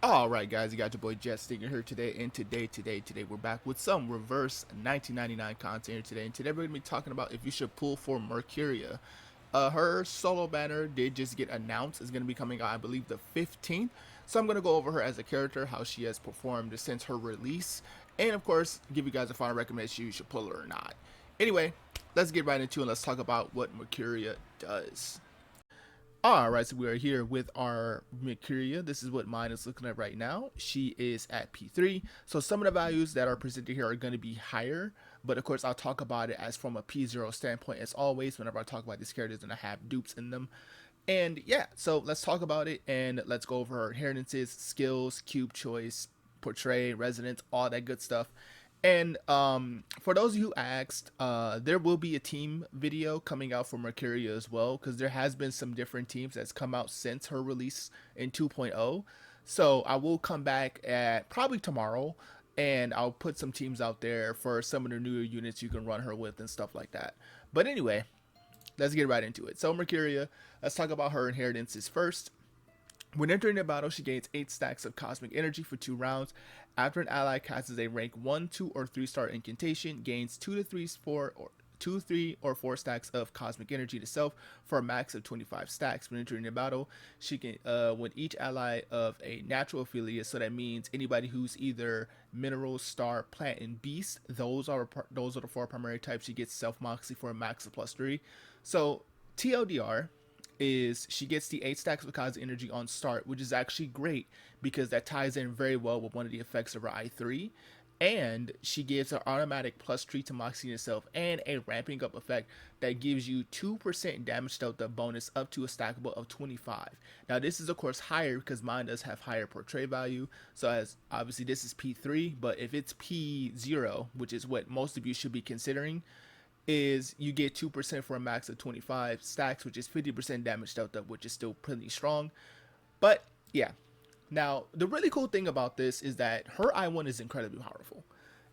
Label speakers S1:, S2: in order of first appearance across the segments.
S1: Alright guys, you got your boy Jet Stingren here today, and today we're back with some reverse 1999 content here today, and today we're going to be talking about if you should pull for Mercuria. Her solo banner did just get announced. It's going to be coming out, I believe, the 15th, so I'm going to go over her as a character, how she has performed since her release, and of course, give you guys a final recommendation you should pull her or not. Anyway, let's get right into it and let's talk about what Mercuria does. Alright, so we are here with our Mercuria. This is what mine is looking at right now. She is at P3. So some of the values that are presented here are going to be higher. But of course, I'll talk about it as from a P0 standpoint as always. Whenever I talk about these characters and I have dupes in them. And yeah, so let's talk about it and let's go over her inheritances, skills, cube choice, portray, resonance, all that good stuff. And for those of you who asked, there will be a team video coming out for Mercuria as well, because there has been some different teams that's come out since her release in 2.0. So I will come back at probably tomorrow, and I'll put some teams out there for some of the newer units you can run her with and stuff like that. But anyway, let's get right into it. So Mercuria, let's talk about her inheritances first. When entering the battle, she gains 8 stacks of cosmic energy for 2 rounds. After an ally casts a rank 1, 2, or 3 star incantation, gains 2 to 3, 4, or 2, 3, or 4 stacks of cosmic energy to self for a max of 25 stacks. When entering the battle, she can, when each ally of a natural affiliate, so that means anybody who's either mineral, star, plant, and beast, those are the 4 primary types. She gets self moxie for a max of +3. So TLDR, is she gets the 8 stacks of cosmic energy on start, which is actually great because that ties in very well with one of the effects of her I3. And she gives an automatic +3 to Moxie itself and a ramping up effect that gives you 2% damage delta bonus up to a stackable of 25. Now, this is, of course, higher because mine does have higher portray value. So, as obviously, this is P3, but if it's P0, which is what most of you should be considering, is you get 2% for a max of 25 stacks, which is 50% damage delta, which is still pretty strong. But yeah, now the really cool thing about this is that her I1 is incredibly powerful.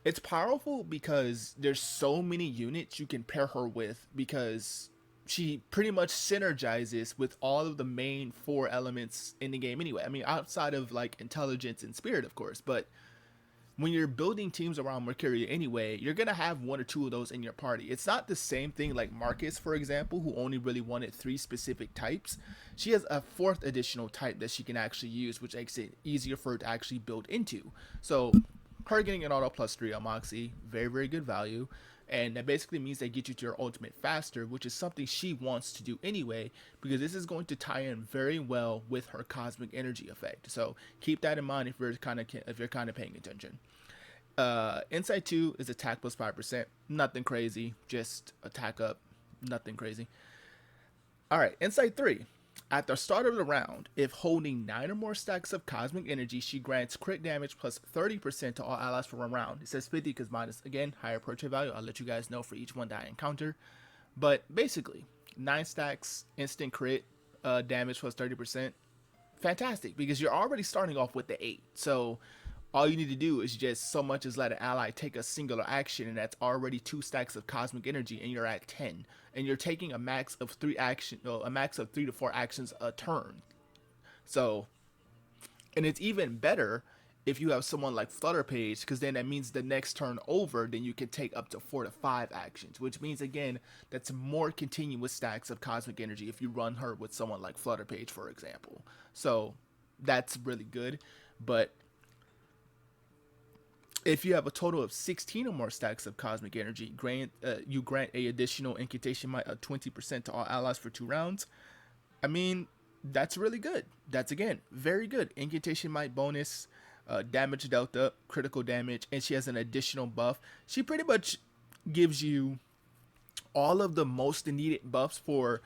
S1: It's powerful because there's so many units you can pair her with, because she pretty much synergizes with all of the main 4 elements in the game anyway. I mean, outside of like intelligence and spirit, of course, but when you're building teams around Mercuria anyway, you're gonna have 1 or 2 of those in your party. It's not the same thing like Marcus, for example, who only really wanted 3 specific types. She has a 4th additional type that she can actually use, which makes it easier for her to actually build into. So her getting an auto +3 on Moxie, very, very good value. And that basically means they get you to your ultimate faster, which is something she wants to do anyway, because this is going to tie in very well with her cosmic energy effect. So keep that in mind if you're kind of paying attention. Insight 2 is attack plus 5%. Nothing crazy, just attack up, nothing crazy. Alright, Insight 3. At the start of the round, if holding 9 or more stacks of cosmic energy, she grants crit damage plus 30% to all allies for 1 round. It says 50 because mine is, again, higher portrait value. I'll let you guys know for each one that I encounter. But basically, 9 stacks, instant crit, damage plus 30%. Fantastic, because you're already starting off with the 8. So all you need to do is just so much as let an ally take a singular action, and that's already 2 stacks of cosmic energy, and you're at 10. And you're taking a max of 3 to 4 actions a turn. So, and it's even better if you have someone like Flutter Page, because then that means the next turn over, then you can take up to 4 to 5 actions, which means again that's more continuous stacks of cosmic energy if you run her with someone like Flutter Page, for example. So that's really good. But if you have a total of 16 or more stacks of cosmic energy, you grant a additional incantation might of 20% to all allies for 2 rounds. I mean, that's really good. That's, again, very good. Incantation might bonus, damage delta, critical damage, and she has an additional buff. She pretty much gives you all of the most needed buffs for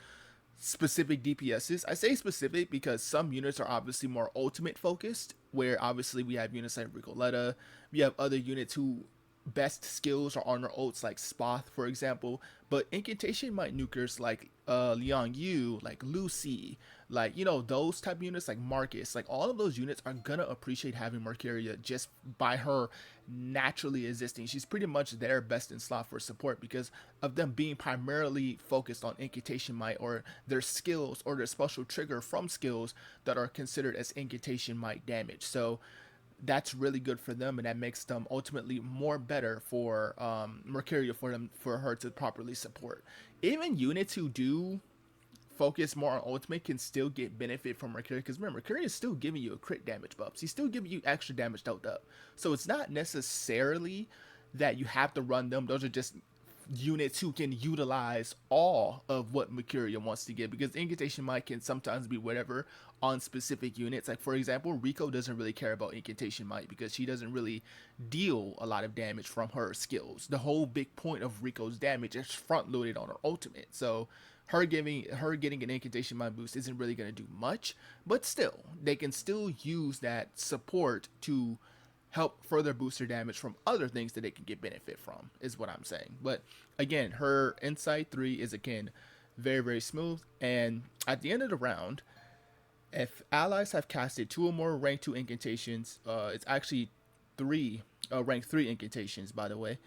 S1: specific DPSs. I say specific because some units are obviously more ultimate focused, where obviously we have units like Ricoletta, we have other units who best skills are on their ults like Spoth, for example, but incantation might nukers like Liang Yu, like Lucy, like, you know, those type of units like Marcus, like all of those units are gonna appreciate having Mercuria just by her naturally existing. She's pretty much their best in slot for support because of them being primarily focused on incantation might or their skills or their special trigger from skills that are considered as incantation might damage. So that's really good for them, and that makes them ultimately more better for Mercuria for her to properly support. Even units who do focus more on ultimate can still get benefit from Mercuria because remember, Mercuria is still giving you a crit damage buff. He's still giving you extra damage dealt up. So it's not necessarily that you have to run them. Those are just units who can utilize all of what Mercuria wants to give because incantation might can sometimes be whatever on specific units. Like for example, Rico doesn't really care about incantation might because she doesn't really deal a lot of damage from her skills. The whole big point of Rico's damage is front loaded on her ultimate. So her getting an incantation might boost isn't really going to do much, but still they can still use that support to help further boost her damage from other things that they can get benefit from is what I'm saying. But again, her insight 3 is again very, very smooth, and at the end of the round, if allies have casted 2 or more rank 2 incantations, it's actually 3 rank 3 incantations, by the way.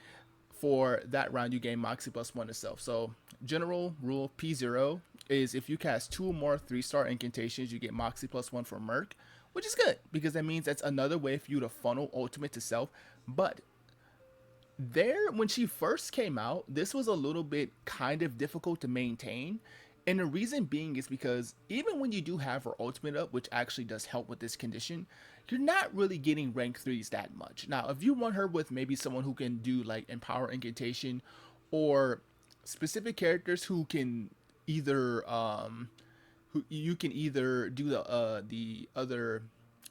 S1: For that round, you gain Moxie +1 to self. So general rule P0 is if you cast 2 or more 3-star incantations, you get Moxie +1 for Merc, which is good because that means that's another way for you to funnel ultimate to self. But there, when she first came out, this was a little bit kind of difficult to maintain. And the reason being is because even when you do have her ultimate up, which actually does help with this condition, you're not really getting rank 3s that much. Now, if you want her with maybe someone who can do like Empower Incantation or specific characters who can either who you can either do the other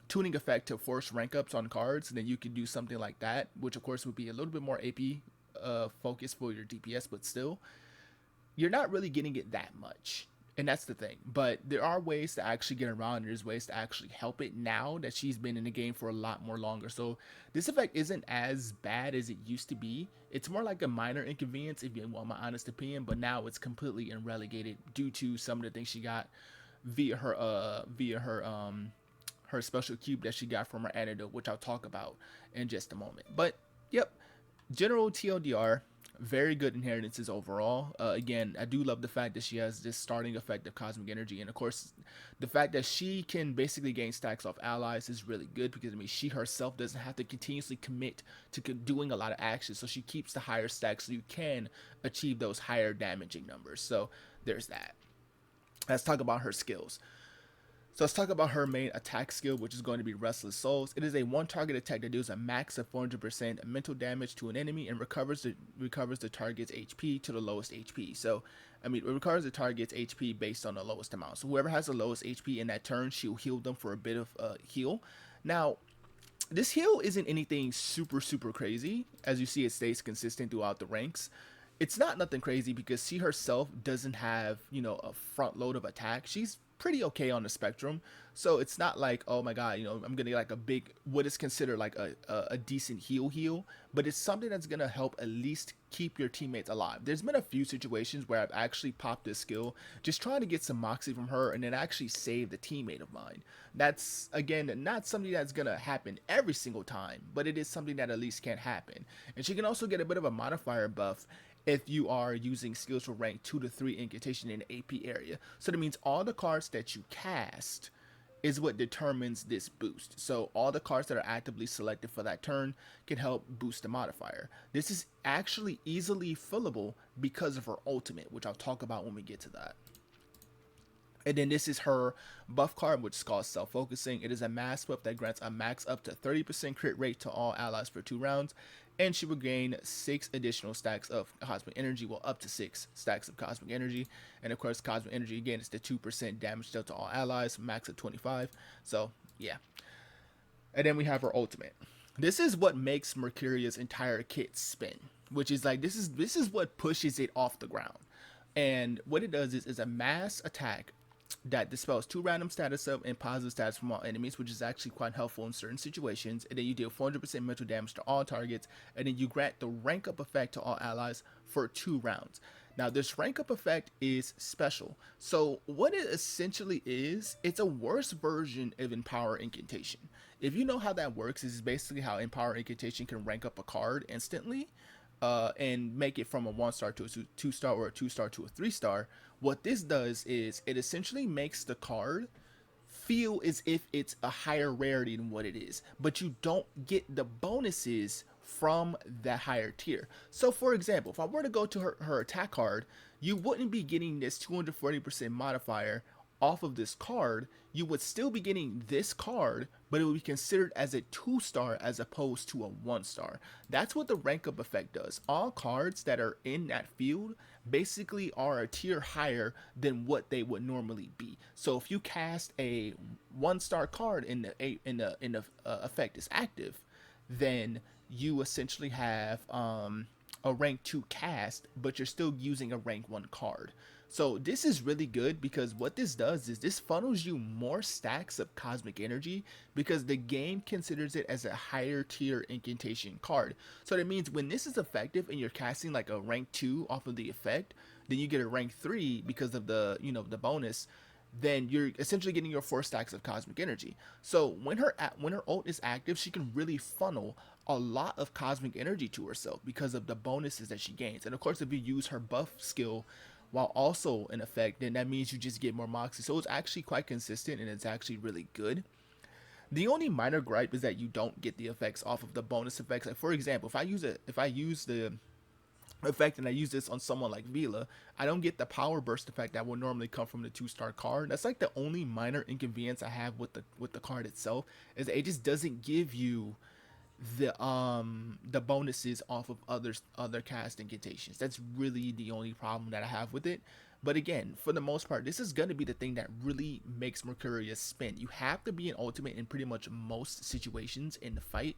S1: tuning effect to force rank ups on cards, then you can do something like that, which of course would be a little bit more AP focus for your DPS, but still you're not really getting it that much. And that's the thing. But there are ways to actually get around. There's ways to actually help it now that she's been in the game for a lot more longer. So this effect isn't as bad as it used to be. It's more like a minor inconvenience, if you want my honest opinion. But now it's completely relegated due to some of the things she got via her special cube that she got from her antidote, which I'll talk about in just a moment. But yep, general TLDR. Very good inheritances overall. Again, I do love the fact that she has this starting effect of cosmic energy, and of course the fact that she can basically gain stacks off allies is really good because I mean she herself doesn't have to continuously commit to doing a lot of actions, so she keeps the higher stacks so you can achieve those higher damaging numbers. So there's that. Let's talk about her skills. So let's talk about her main attack skill, which is going to be Restless Souls. It is a one target attack that deals a max of 400% mental damage to an enemy and recovers the target's HP to the lowest HP. So, I mean, it recovers the target's HP based on the lowest amount. So whoever has the lowest HP in that turn, she'll heal them for a bit of heal. Now, this heal isn't anything super crazy. As you see, it stays consistent throughout the ranks. It's not nothing crazy because she herself doesn't have, you know, a front load of attack. She's pretty okay on the spectrum, so it's not like, oh my god, you know, I'm gonna get like a big, what is considered like a decent heal, but it's something that's gonna help at least keep your teammates alive. There's been a few situations where I've actually popped this skill just trying to get some moxie from her and then actually save the teammate of mine. That's again not something that's gonna happen every single time, but it is something that at least can happen. And she can also get a bit of a modifier buff if you are using skills for rank 2 to 3 incantation in the AP area. So that means all the cards that you cast is what determines this boost. So all the cards that are actively selected for that turn can help boost the modifier. This is actually easily fillable because of her ultimate, which I'll talk about when we get to that. And then this is her buff card, which is called Self-Focusing. It is a mass buff that grants a max up to 30% crit rate to all allies for 2 rounds. And she will gain 6 additional stacks of Cosmic Energy, well, up to 6 stacks of Cosmic Energy. And of course, Cosmic Energy, again, is the 2% damage dealt to all allies, max of 25. So, yeah. And then we have her ultimate. This is what makes Mercuria's entire kit spin, which is like, this is what pushes it off the ground. And what it does is a mass attack that dispels 2 random status up and positive stats from all enemies, which is actually quite helpful in certain situations. And then you deal 400% mental damage to all targets, and then you grant the rank up effect to all allies for 2 rounds. Now, this rank up effect is special. So, what it essentially is, it's a worse version of Empower Incantation. If you know how that works, is basically how Empower Incantation can rank up a card instantly, and make it from a 1 star to a 2 star, or a 2 star to a 3 star. What this does is it essentially makes the card feel as if it's a higher rarity than what it is, but you don't get the bonuses from that higher tier. So, for example, if I were to go to her attack card, you wouldn't be getting this 240% modifier off of this card. You would still be getting this card, but it would be considered as a 2 star as opposed to a 1 star. That's what the rank up effect does. All cards that are in that field basically are a tier higher than what they would normally be. So if you cast a 1 star card in the effect is active, then you essentially have a rank 2 cast, but you're still using a rank 1 card. So this is really good because what this does is this funnels you more stacks of cosmic energy because the game considers it as a higher tier incantation card. So that means when this is effective and you're casting like a rank 2 off of the effect, then you get a rank 3 because of the, the bonus. Then you're essentially getting your 4 stacks of cosmic energy. So when her ult is active, she can really funnel a lot of cosmic energy to herself because of the bonuses that she gains. And of course, if you use her buff skill while also in effect, then that means you just get more moxie. So it's actually quite consistent and it's actually really good. The only minor gripe is that you don't get the effects off of the bonus effects. Like, for example, if I use the effect and I use this on someone like Vila, I don't get the power burst effect that would normally come from the 2 star card. That's like the only minor inconvenience I have with the card itself, is that it just doesn't give you the bonuses off of other cast incantations. That's really the only problem that I have with it. But again, for the most part, this is going to be the thing that really makes Mercuria spin. You have to be an ultimate in pretty much most situations in the fight.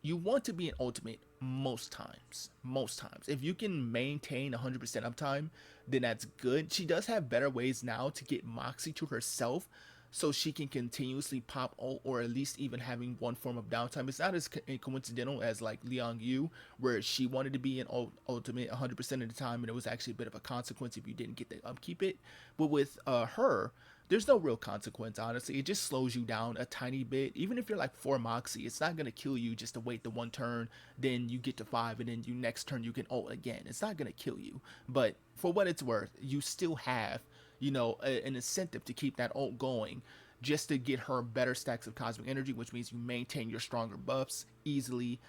S1: You want to be an ultimate most times. Most times. If you can maintain 100% uptime, then that's good. She does have better ways now to get Moxie to herself so she can continuously pop ult, or at least even having one form of downtime. It's not as coincidental as like Liang Yu, where she wanted to be an ultimate 100% of the time, and it was actually a bit of a consequence if you didn't get to upkeep it. But with her, there's no real consequence, honestly. It just slows you down a tiny bit. Even if you're like 4 Moxie, it's not going to kill you just to wait the one turn, then you get to 5, and then you next turn you can ult again. It's not going to kill you. But for what it's worth, you still have, an incentive to keep that ult going just to get her better stacks of cosmic energy, which means you maintain your stronger buffs easily.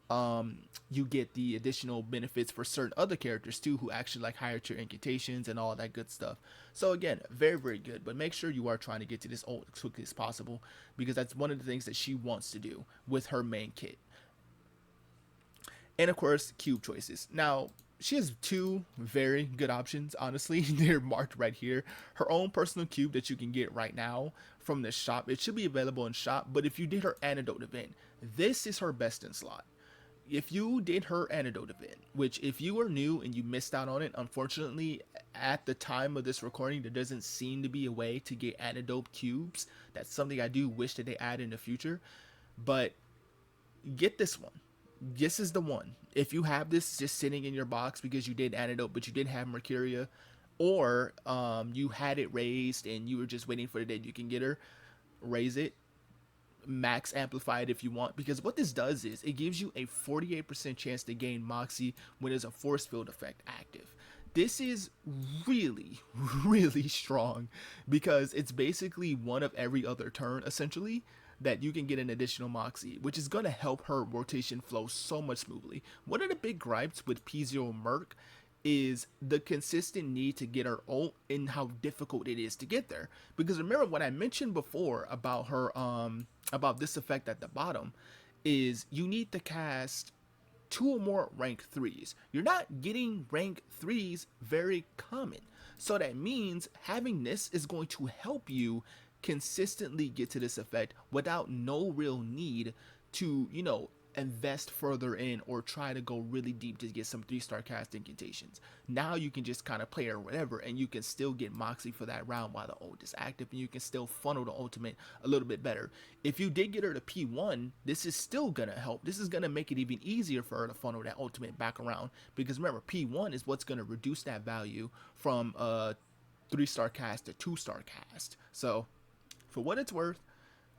S1: You get the additional benefits for certain other characters too, who actually like higher tier incantations and all that good stuff. So again, very, very good, but make sure you are trying to get to this ult as quickly as possible, because that's one of the things that she wants to do with her main kit. And of course, cube choices. Now, she has 2 very good options, honestly. They're marked right here. Her own personal cube that you can get right now from the shop. It should be available in shop, but if you did her antidote event, this is her best in slot. If you did her antidote event, which if you are new and you missed out on it, unfortunately, at the time of this recording, there doesn't seem to be a way to get antidote cubes. That's something I do wish that they add in the future, but get this one. This is the one. If you have this just sitting in your box because you did antidote but you didn't have Mercuria, or you had it raised and you were just waiting for the day you can get her, raise it, max amplify it if you want, because what this does is it gives you a 48% chance to gain Moxie when there's a force field effect active. This is really, really strong because it's basically one of every other turn essentially that you can get an additional Moxie, which is going to help her rotation flow so much smoothly. One of the big gripes with P0 Merc is the consistent need to get her ult and how difficult it is to get there. Because remember what I mentioned before about her, about this effect at the bottom, is you need to cast 2 or more rank 3s. You're not getting rank 3s very common. So that means having this is going to help you consistently get to this effect without no real need to, invest further in or try to go really deep to get some 3-star cast incantations. Now you can just kind of play or whatever, and you can still get Moxie for that round while the ult is active, and you can still funnel the ultimate a little bit better. If you did get her to P1, this is still gonna help. This is gonna make it even easier for her to funnel that ultimate back around, because remember, P1 is what's gonna reduce that value from 3-star cast to 2-star cast. So for what it's worth,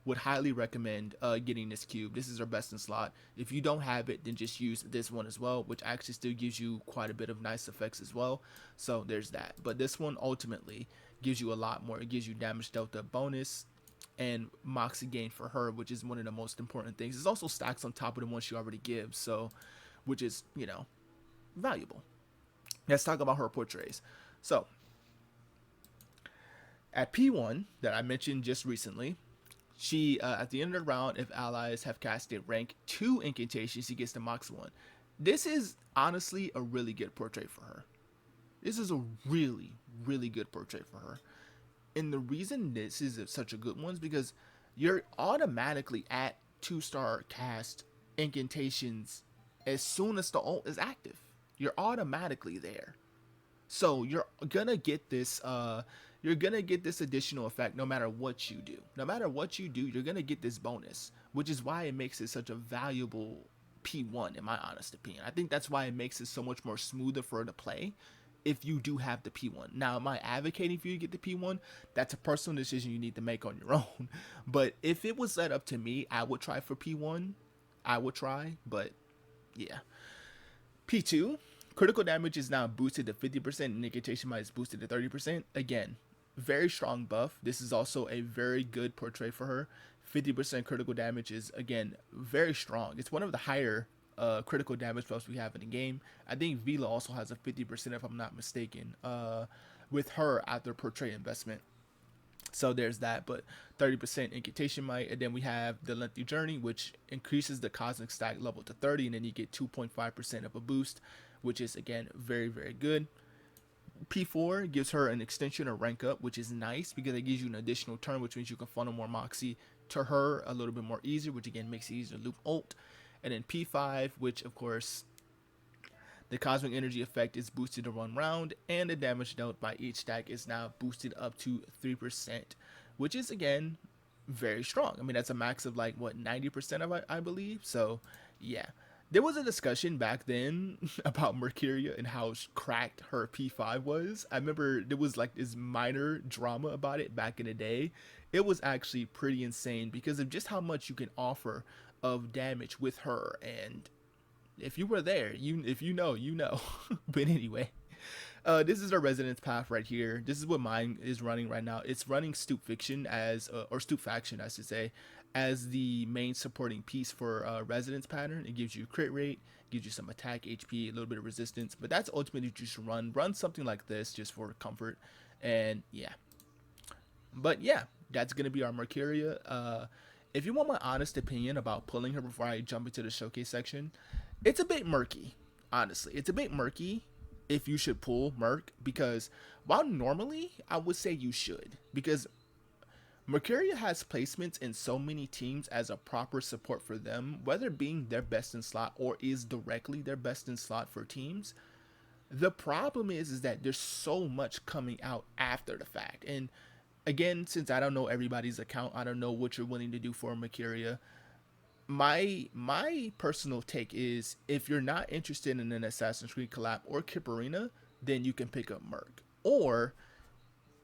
S1: would highly recommend getting this cube. This is our best in slot. If you don't have it, then just use this one as well, which actually still gives you quite a bit of nice effects as well. So there's that. But this one ultimately gives you a lot more. It gives you damage delta bonus and moxie gain for her, which is one of the most important things. It's also stacks on top of the one she already gives, so which is, you know, valuable. Let's talk about her portrays. So at P1 that I mentioned just recently, she, at the end of the round, if allies have casted rank 2 incantations, she gets the Mox 1. This is honestly a really good portrait for her. This is a really, really good portrait for her. And the reason this is such a good one is because you're automatically at 2-star cast incantations as soon as the ult is active. You're automatically there. So you're gonna get this additional effect no matter what you do. No matter what you do, you're gonna get this bonus, which is why it makes it such a valuable P1 in my honest opinion. I think that's why it makes it so much more smoother for her to play if you do have the P1. Now, am I advocating for you to get the P1? That's a personal decision you need to make on your own. But if it was led up to me, I would try for P1. I would try, but yeah. P2, critical damage is now boosted to 50%, and incantation might is boosted to 30%. Again, very strong buff. This is also a very good portrait for her. 50% critical damage is, again, very strong. It's one of the higher critical damage buffs we have in the game. I think Vila also has a 50% if I'm not mistaken with her after portrait investment. So there's that, but 30% incantation might, and then we have the lengthy journey, which increases the cosmic stack level to 30, and then you get 2.5% of a boost, which is again very, very good. P4 gives her an extension or rank up, which is nice because it gives you an additional turn, which means you can funnel more moxie to her a little bit more easier, which again makes it easier to loop ult. And then P5, which of course the cosmic energy effect is boosted to 1 round, and the damage dealt by each stack is now boosted up to 3%, which is again very strong. I mean, that's a max of like what, 90% of I believe. So yeah, there was a discussion back then about Mercuria and how cracked her P5 was. I remember there was like this minor drama about it back in the day. It was actually pretty insane because of just how much you can offer of damage with her. And if you were there, if you know, you know. But anyway, this is our residence path right here. This is what mine is running right now. It's running Stoop Fiction as, or Stoop Faction, I should say, as the main supporting piece for residence pattern. It gives you crit rate, gives you some attack HP, a little bit of resistance, but that's ultimately what you should run something like this just for comfort. And yeah, but yeah, that's gonna be our Mercuria. If you want my honest opinion about pulling her before I jump into the showcase section, it's a bit murky. Honestly, it's a bit murky if you should pull Merc, because while normally I would say you should, because Mercuria has placements in so many teams as a proper support for them, whether being their best in slot or is directly their best in slot for teams. The problem is that there's so much coming out after the fact. And again, since I don't know everybody's account, I don't know what you're willing to do for Mercuria. My personal take is, if you're not interested in an Assassin's Creed collab or Kipperina, then you can pick up Merc. Or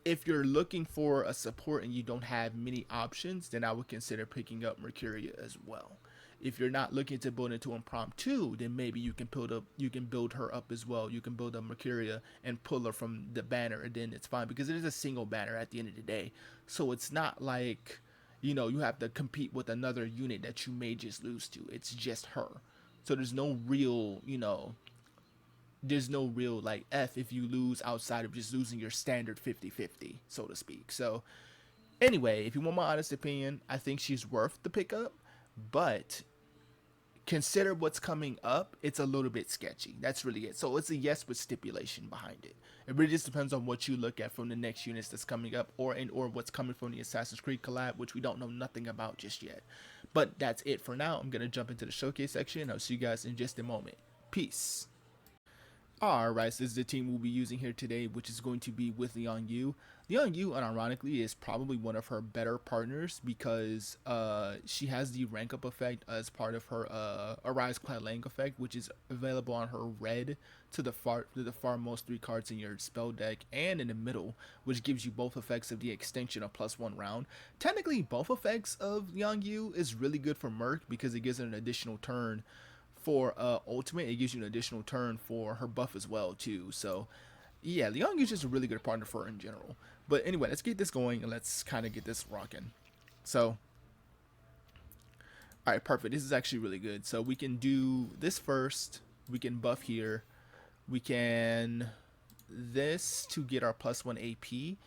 S1: if you're looking for a support and you don't have many options, then I would consider picking up Mercuria as well. If you're not looking to build into impromptu, then maybe you can build her up as well. You can build up Mercuria and pull her from the banner, and then it's fine because it is a single banner at the end of the day. So it's not like, you know, you have to compete with another unit that you may just lose to. It's just her. So there's no real, you know, there's no real like F if you lose outside of just losing your standard 50-50, so to speak. So anyway, if you want my honest opinion, I think she's worth the pickup, but consider what's coming up. It's a little bit sketchy. That's really it. So it's a yes with stipulation behind it. It really just depends on what you look at from the next units that's coming up, or what's coming from the Assassin's Creed collab, which we don't know nothing about just yet. But that's it for now. I'm going to jump into the showcase section. I'll see you guys in just a moment. Peace. Alright, so this is the team we'll be using here today, which is going to be with Liang Yu. Liang Yu, unironically, is probably one of her better partners because she has the rank up effect as part of her Arise Clan Lang effect, which is available on her red to the farmost 3 cards in your spell deck and in the middle, which gives you both effects of the extension of +1 round. Technically, both effects of Liang Yu is really good for Merc because it gives it an additional turn. For ultimate, it gives you an additional turn for her buff as well too. So yeah, Liang is just a really good partner for her in general. But anyway, let's get this going and let's kind of get this rocking. So alright, perfect. This is actually really good. So we can do this first. We can buff here. We can this to get our +1 AP.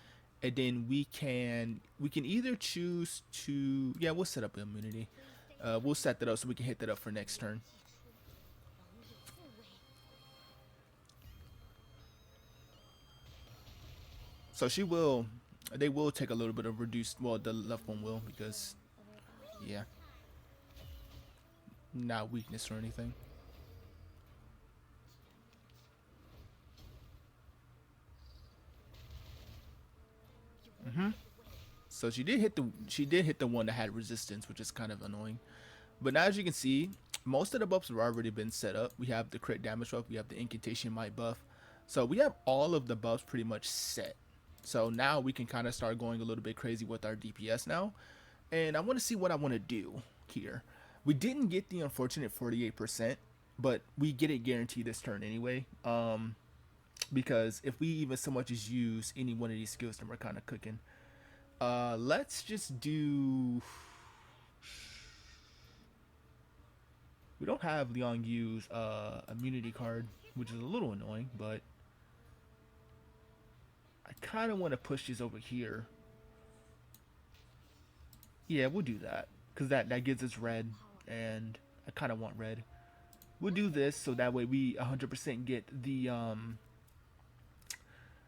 S1: And then we can either choose to, yeah, we'll set up immunity. We'll set that up so we can hit that up for next turn. So they will take a little bit of reduced, well, the left one will, because, yeah, not weakness or anything. So she did hit the one that had resistance, which is kind of annoying. But now, as you can see, most of the buffs have already been set up. We have the crit damage buff, we have the incantation might buff. So we have all of the buffs pretty much set. So now we can kind of start going a little bit crazy with our DPS now. And I want to see what I want to do here. We didn't get the unfortunate 48%, but we get it guaranteed this turn anyway. Because if we even so much as use any one of these skills, then we're kind of cooking. Let's just do... We don't have Liang Yu's immunity card, which is a little annoying, but I kind of want to push this over here. Yeah, we'll do that, because that gives us red, and I kind of want red. We'll do this so that way we 100% get the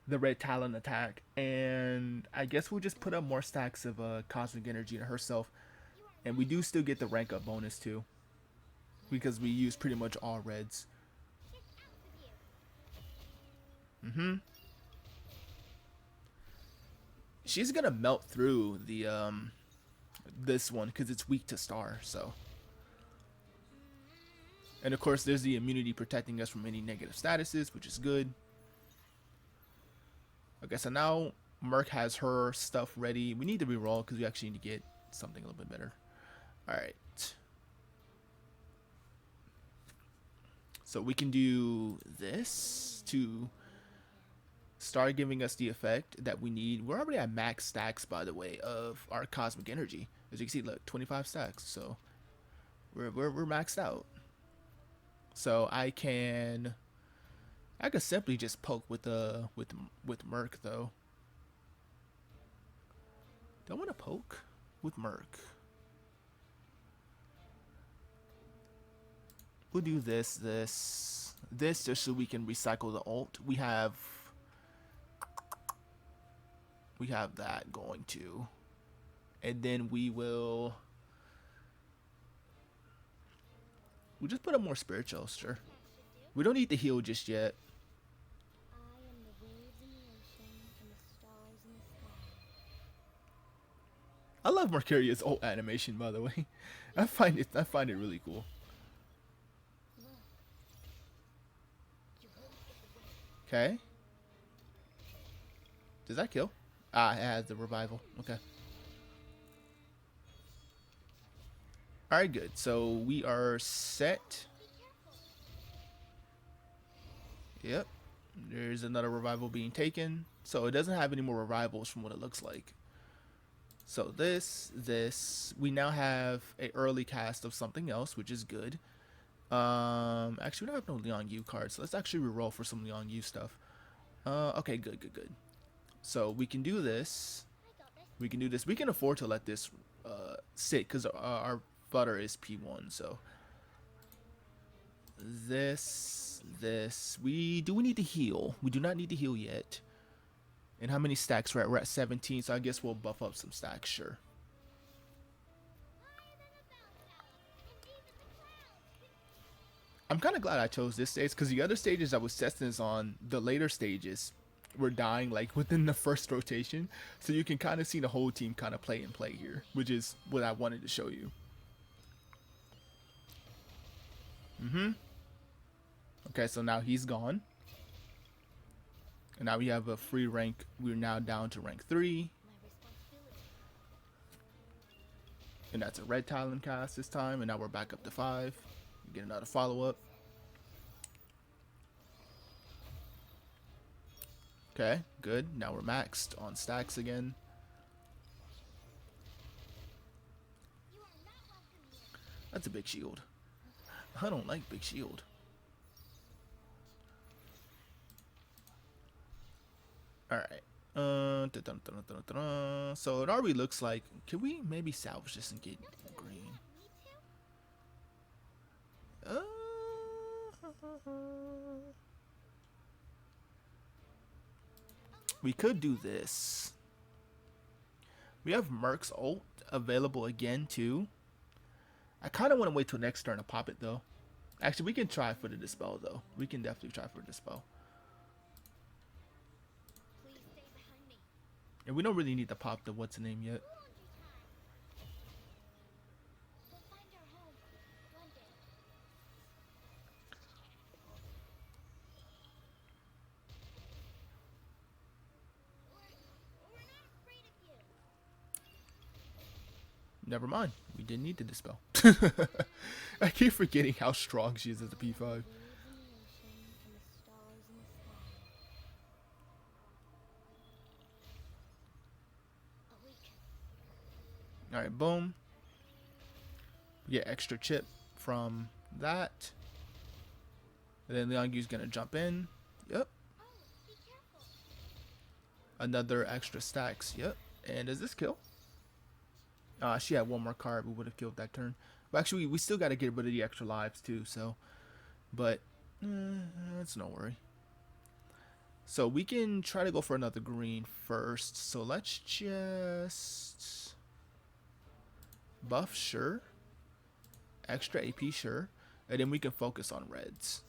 S1: red talent attack, and I guess we'll just put up more stacks of cosmic energy to herself, and we do still get the rank up bonus too, because we use pretty much all reds. She's gonna melt through the this one because it's weak to star. So, and of course there's the immunity protecting us from any negative statuses, which is good. Okay, so now Merc has her stuff ready. We need to reroll because we actually need to get something a little bit better. Alright. So we can do this to start giving us the effect that we need. We're already at max stacks, by the way, of our cosmic energy. As you can see, look, 25 stacks. So we're maxed out. So I could simply just poke with Merc though. Do I want to poke with Merc? We'll do this just so we can recycle the ult. We have that going to, and then we'll just put up more spiritual, sure. We don't need to heal just yet. I love Mercuria's ult animation, by the way. I find it really cool. Okay. Does that kill? Ah, it has the revival. Okay. Alright, good. So we are set. Yep. There's another revival being taken. So it doesn't have any more revivals from what it looks like. So this. We now have an early cast of something else, which is good. Actually, we don't have no Liang Yu cards, so let's actually reroll for some Liang Yu stuff. Okay, good. So we can do this. We can do this. We can afford to let this sit because our flutter is P1. So this. We need to heal. We do not need to heal yet. And how many stacks we're at? We're at 17. So I guess we'll buff up some stacks. Sure. I'm kind of glad I chose this stage because the other stages I was testing this on, the later stages, were dying like within the first rotation. So you can kind of see the whole team kind of play and play here, which is what I wanted to show you. Okay, so now he's gone. And now we have a free rank. We're now down to rank 3. And that's a red Talon cast this time. And now we're back up to 5. Get another follow-up. Okay, good. Now we're maxed on stacks again. That's a big shield. I don't like big shield. Alright. So it already looks like, can we maybe salvage this and get green? We could do this. We have Merc's ult available again too. I kind of want to wait till next turn to pop it though. Actually, we can try for the dispel though. We can definitely try for the dispel. And we don't really need to pop the what's the name yet. Never mind. We didn't need the dispel. I keep forgetting how strong she is as a P5. Alright, boom. We get extra chip from that. And then Liangyu's gonna jump in. Yep. Another extra stacks. Yep. And does this kill? She had one more card. We would have killed that turn. But actually, we still got to get rid of the extra lives too. So, but it's no worry. So we can try to go for another green first. So let's just buff, sure. Extra AP, sure. And then we can focus on reds.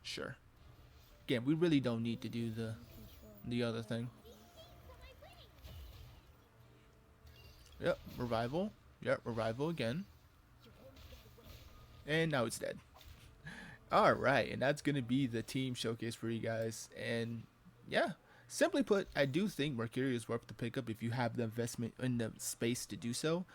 S1: Sure. Again, we really don't need to do the other thing. Yep, revival. Yep, revival again. And now it's dead. Alright, and that's going to be the team showcase for you guys. And yeah, simply put, I do think Mercuria is worth the pickup if you have the investment in the space to do so.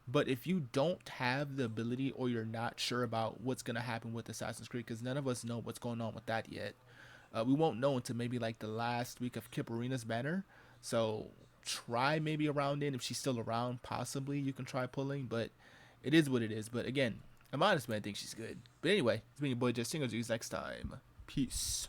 S1: But if you don't have the ability or you're not sure about what's going to happen with Assassin's Creed, because none of us know what's going on with that yet. We won't know until maybe like the last week of Kip Arena's banner. So try maybe around then, if she's still around, possibly you can try pulling, but it is what it is. But again, I'm honest, man, I think she's good. But anyway, it's been your boy Stingren. See you next time. Peace.